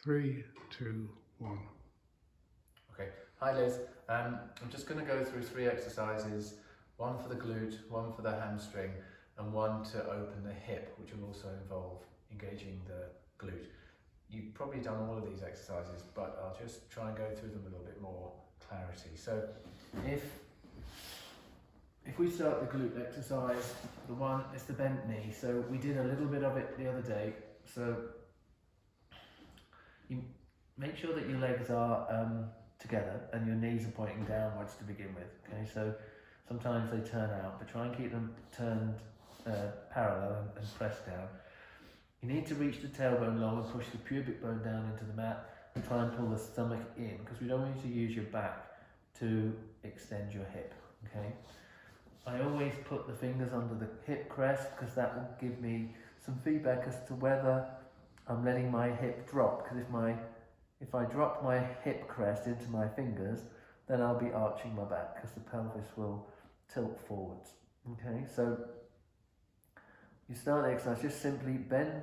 3, 2, 1. Okay, hi Liz. I'm just going to go through 3 exercises, one for the glute, one for the hamstring, and one to open the hip, which will also involve engaging the glute. You've probably done all of these exercises, but I'll just try and go through them with a little bit more clarity. So if we start the glute exercise, the one is the bent knee. So we did a little bit of it the other day. So you make sure that your legs are together and your knees are pointing downwards to begin with. Okay, so sometimes they turn out, but try and keep them turned parallel and pressed down. You need to reach the tailbone long and push the pubic bone down into the mat and try and pull the stomach in, because we don't want you to use your back to extend your hip. Okay, I always put the fingers under the hip crest because that will give me some feedback as to whether I'm letting my hip drop, because if I drop my hip crest into my fingers, then I'll be arching my back because the pelvis will tilt forwards. Okay, so you start the exercise, just simply bend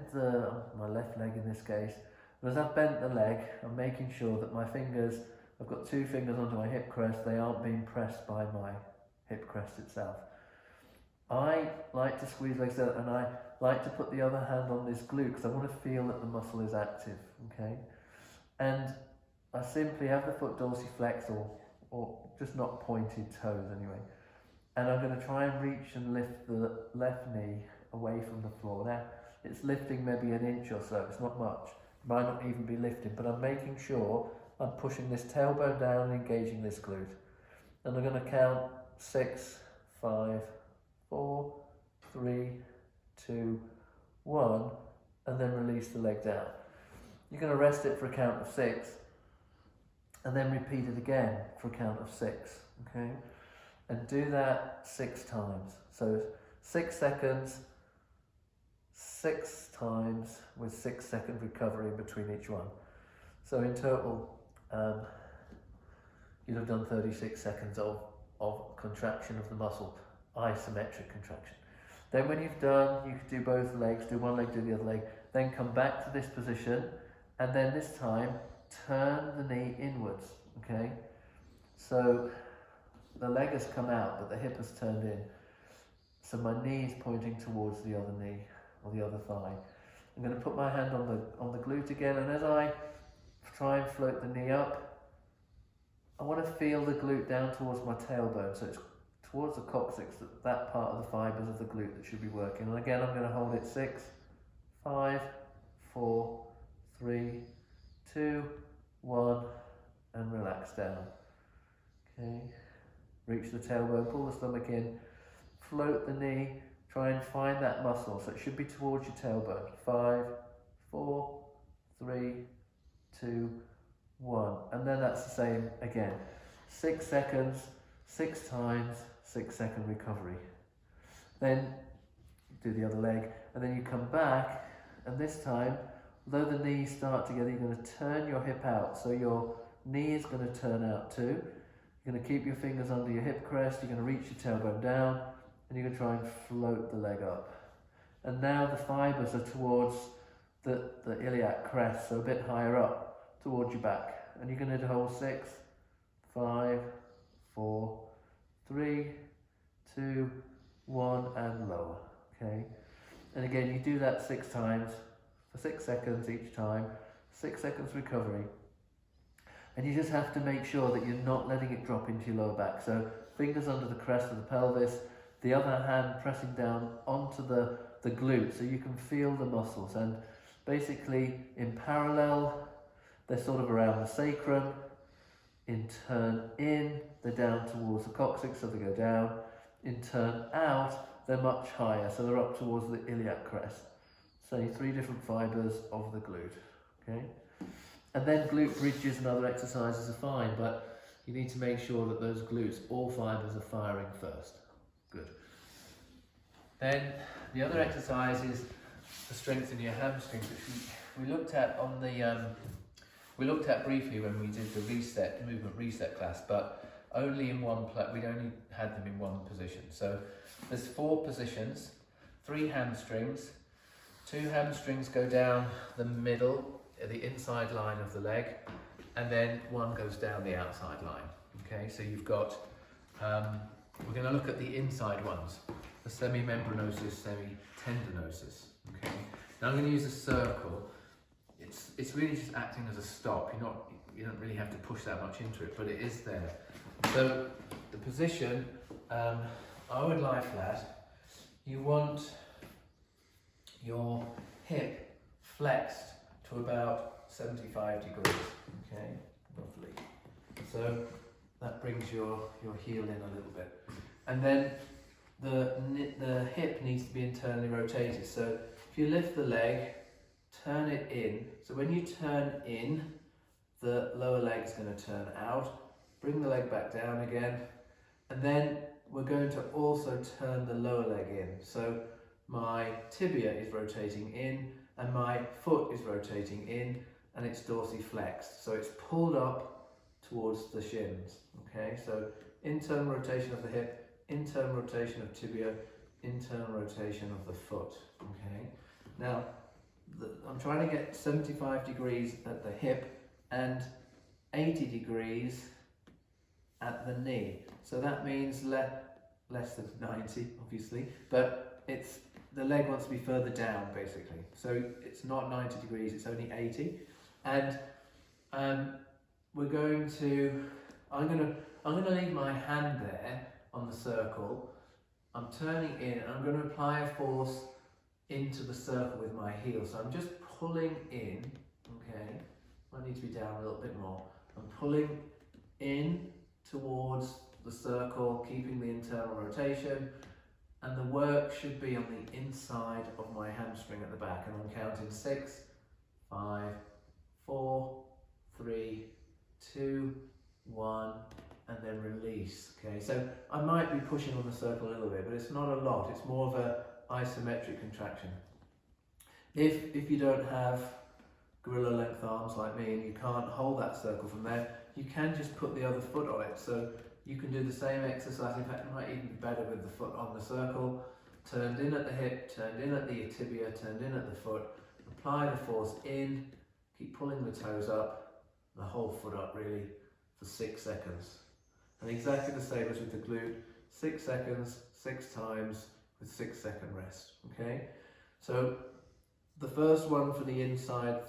my left leg in this case, and as I've bent the leg, I'm making sure that my fingers, I've got 2 fingers onto my hip crest, they aren't being pressed by my hip crest itself. I like to squeeze legs out, and I like to put the other hand on this glute because I want to feel that the muscle is active. Okay, and I simply have the foot dorsiflex or just not pointed toes anyway, and I'm going to try and reach and lift the left knee away from the floor. Now it's lifting maybe an inch or so, it's not much, it might not even be lifting, but I'm making sure I'm pushing this tailbone down and engaging this glute. And I'm going to count 6, 5, 4, 3, 2, 1, and then release the leg down. You're going to rest it for a count of 6 and then repeat it again for a count of 6. Okay, and do that 6 times. So 6 seconds, 6 times with 6-second recovery in between each one. So in total, you'd have done 36 seconds of contraction of the muscle, isometric contraction. Then when you've done, you could do both legs, do one leg, do the other leg, then come back to this position, and then this time turn the knee inwards. Okay, so the leg has come out, but the hip has turned in. So my knee is pointing towards the other knee or the other thigh. I'm going to put my hand on the glute again, and as I try and float the knee up, I want to feel the glute down towards my tailbone, so it's towards the coccyx, that part of the fibres of the glute that should be working. And again, I'm going to hold it 6, 5, 4, 3, 2, 1, and relax down. Okay, reach the tailbone, pull the stomach in, float the knee, try and find that muscle, so it should be towards your tailbone. 5, 4, 3, 2, 1, and then that's the same again. 6 seconds, 6 times, 6-second recovery. Then do the other leg, and then you come back, and this time, although the knees start together, you're going to turn your hip out, so your knee is going to turn out too. You're going to keep your fingers under your hip crest, you're going to reach your tailbone down, and you're going to try and float the leg up. And now the fibres are towards the iliac crest, so a bit higher up, towards your back. And you're going to hold 6, 5, 4, 3, 2, 1, and lower. Okay, and again you do that 6 times for 6 seconds each time, 6 seconds recovery, and you just have to make sure that you're not letting it drop into your lower back. So fingers under the crest of the pelvis, the other hand pressing down onto the glute so you can feel the muscles, and basically in parallel they're sort of around the sacrum. In turn in, they're down towards the coccyx, so they go down. In turn out, they're much higher, so they're up towards the iliac crest. So 3 different fibres of the glute. Okay, and then glute bridges and other exercises are fine, but you need to make sure that those glutes, all fibres, are firing first. Good. Then the other exercise is to strengthen your hamstrings, which we looked at on the we looked at briefly when we did the movement reset class, but only in one we only had them in one position. So there's 4 positions, 3 hamstrings, 2 hamstrings go down the middle the inside line of the leg, and then one goes down the outside line. Okay, so you've got, we're going to look at the inside ones, the semimembranosus, semitendinosus. Okay, now I'm going to use a circle. It's really just acting as a stop. You don't really have to push that much into it, but it is there. So the position, I would lie flat. You want your hip flexed to about 75 degrees, okay, roughly. So that brings your heel in a little bit. And then the hip needs to be internally rotated. So if you lift the leg, turn it in. So when you turn in, the lower leg is going to turn out. Bring the leg back down again. And then we're going to also turn the lower leg in. So my tibia is rotating in and my foot is rotating in, and it's dorsiflexed. So it's pulled up towards the shins. Okay, so internal rotation of the hip, internal rotation of tibia, internal rotation of the foot. Okay, now I'm trying to get 75 degrees at the hip and 80 degrees at the knee. So that means less than 90, obviously, but the leg wants to be further down, basically. So it's not 90 degrees, it's only 80. And I'm going to leave my hand there on the circle. I'm turning in, and I'm going to apply a force into the circle with my heel. So I'm just pulling in, okay, I need to be down a little bit more. I'm pulling in towards the circle, keeping the internal rotation, and the work should be on the inside of my hamstring at the back. And I'm counting 6, 5, 4, 3, 2, 1, and then release. Okay, so I might be pushing on the circle a little bit, but it's not a lot. It's more of a isometric contraction. If you don't have gorilla length arms like me and you can't hold that circle from there, you can just put the other foot on it. So you can do the same exercise. In fact, it might even be better with the foot on the circle, turned in at the hip, turned in at the tibia, turned in at the foot. Apply the force in, keep pulling the toes up, the whole foot up really, for 6 seconds. And exactly the same as with the glute, 6 seconds, 6 times, with 6-second rest. Okay, so the first one for the inside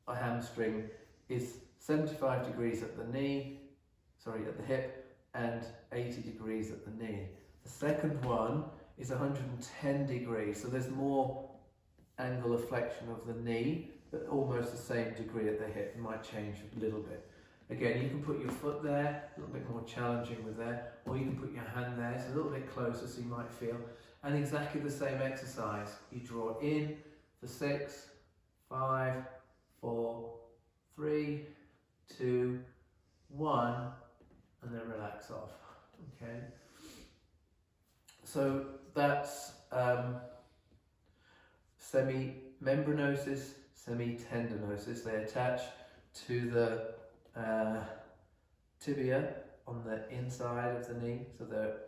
hamstring is 75 degrees at the at the hip, and 80 degrees at the knee. The second one is 110 degrees, so there's more angle of flexion of the knee, but almost the same degree at the hip. It might change a little bit. Again, you can put your foot there, a little bit more challenging with there, or you can put your hand there, it's a little bit closer so you might feel. And exactly the same exercise. You draw in for 6, 5, 4, 3, 2, 1, and then relax off. Okay. So that's semimembranosus, semitendinosus. They attach to the tibia on the inside of the knee, so the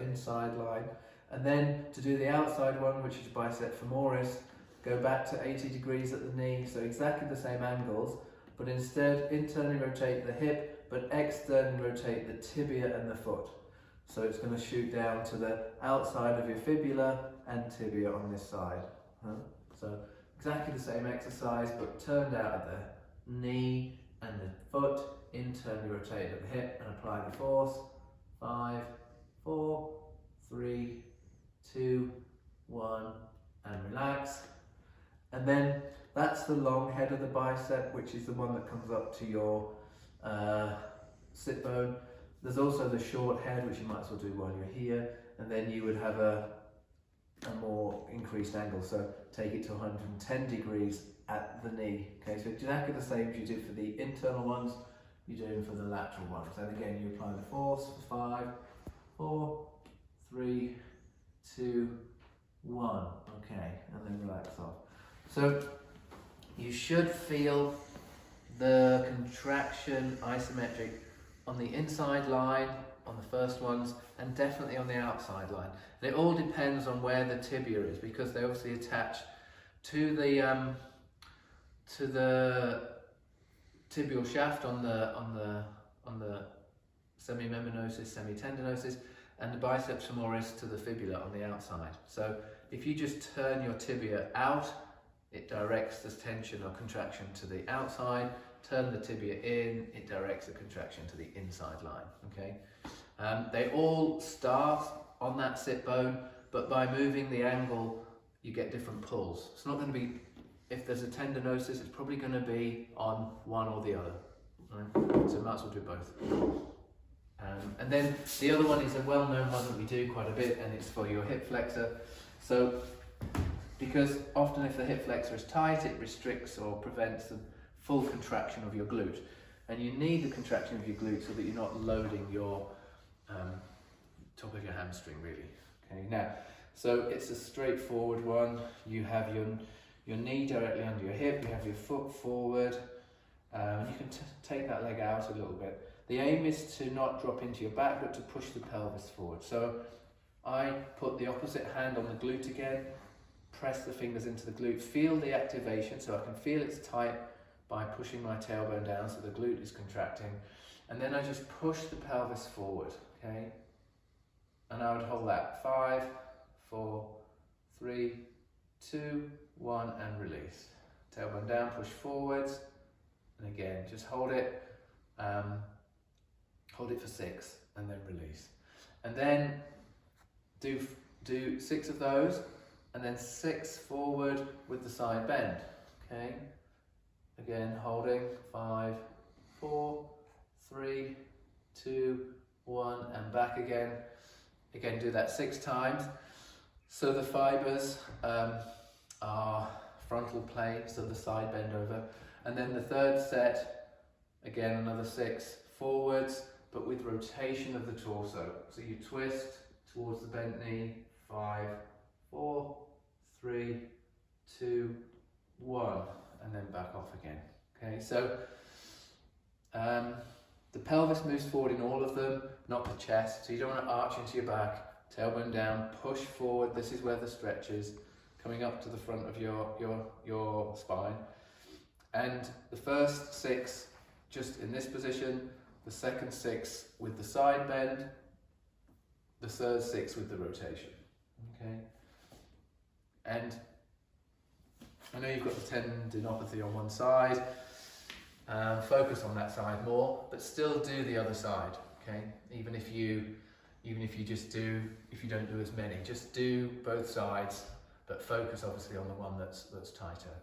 inside line. And then to do the outside one, which is bicep femoris, go back to 80 degrees at the knee, so exactly the same angles, but instead internally rotate the hip, but externally rotate the tibia and the foot. So it's going to shoot down to the outside of your fibula and tibia on this side. So exactly the same exercise, but turned out at the knee and the foot, internally rotate at the hip and apply the force. 5, 4, 3, 2, 1, and relax. And then that's the long head of the bicep, which is the one that comes up to your sit bone. There's also the short head, which you might as well do while you're here, and then you would have a more increased angle, so take it to 110 degrees at the knee. Okay, so exactly the same as you did for the internal ones, you're doing for the lateral ones. And again, you apply the force for 5, 4, 3, 2, 1. Okay, and then relax off. So you should feel the contraction isometric on the inside line, on the first ones, and definitely on the outside line. And it all depends on where the tibia is, because they obviously attach to the to the tibial shaft on the semimembranosus, semitendinosus, and the biceps femoris to the fibula on the outside. So if you just turn your tibia out, it directs the tension or contraction to the outside. Turn the tibia in, it directs the contraction to the inside line. Okay. They all start on that sit bone, but by moving the angle, you get different pulls. It's not going to be, if there's a tendinosis, it's probably going to be on one or the other. Right? So might as well do both. And then the other one is a well-known one that we do quite a bit, and it's for your hip flexor. So, because often if the hip flexor is tight, it restricts or prevents the full contraction of your glute. And you need the contraction of your glute so that you're not loading your top of your hamstring, really. Okay, now, so it's a straightforward one. You have your knee directly under your hip, you have your foot forward, you can take that leg out a little bit. The aim is to not drop into your back, but to push the pelvis forward. So I put the opposite hand on the glute again, press the fingers into the glute, feel the activation, so I can feel it's tight by pushing my tailbone down, so the glute is contracting. And then I just push the pelvis forward, okay? And I would hold that, 5, 4, 3, 2, 1, and release. Tailbone down, push forwards, and again, just hold it. Hold it for 6, and then release. And then do 6 of those, and then 6 forward with the side bend, okay? Again, holding, 5, 4, 3, 2, 1, and back again. Again, do that 6 times. So the fibers are frontal plane, so the side bend over. And then the third set, again, another 6 forwards, but with rotation of the torso. So you twist towards the bent knee, 5, 4, 3, 2, 1, and then back off again. Okay, so the pelvis moves forward in all of them, not the chest. So you don't want to arch into your back, tailbone down, push forward. This is where the stretch is, coming up to the front of your spine. And the first 6 just in this position, the second 6 with the side bend, the third 6 with the rotation. Okay, and I know you've got the tendinopathy on one side. Focus on that side more, but still do the other side. Okay, even if you don't do as many, just do both sides, but focus obviously on the one that's tighter.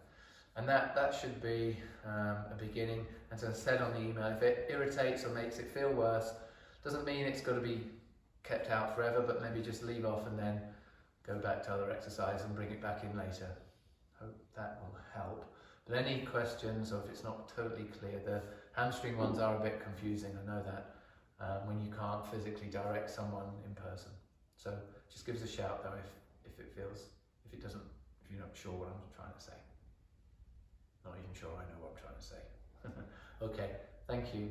And that should be a beginning. As I said on the email, if it irritates or makes it feel worse, doesn't mean it's got to be kept out forever, but maybe just leave off and then go back to other exercise and bring it back in later. Hope that will help. But any questions, or if it's not totally clear, the hamstring ones are a bit confusing, I know that, when you can't physically direct someone in person. So just give us a shout though if you're not sure what I'm trying to say. Not even sure I know what I'm trying to say. Okay, thank you.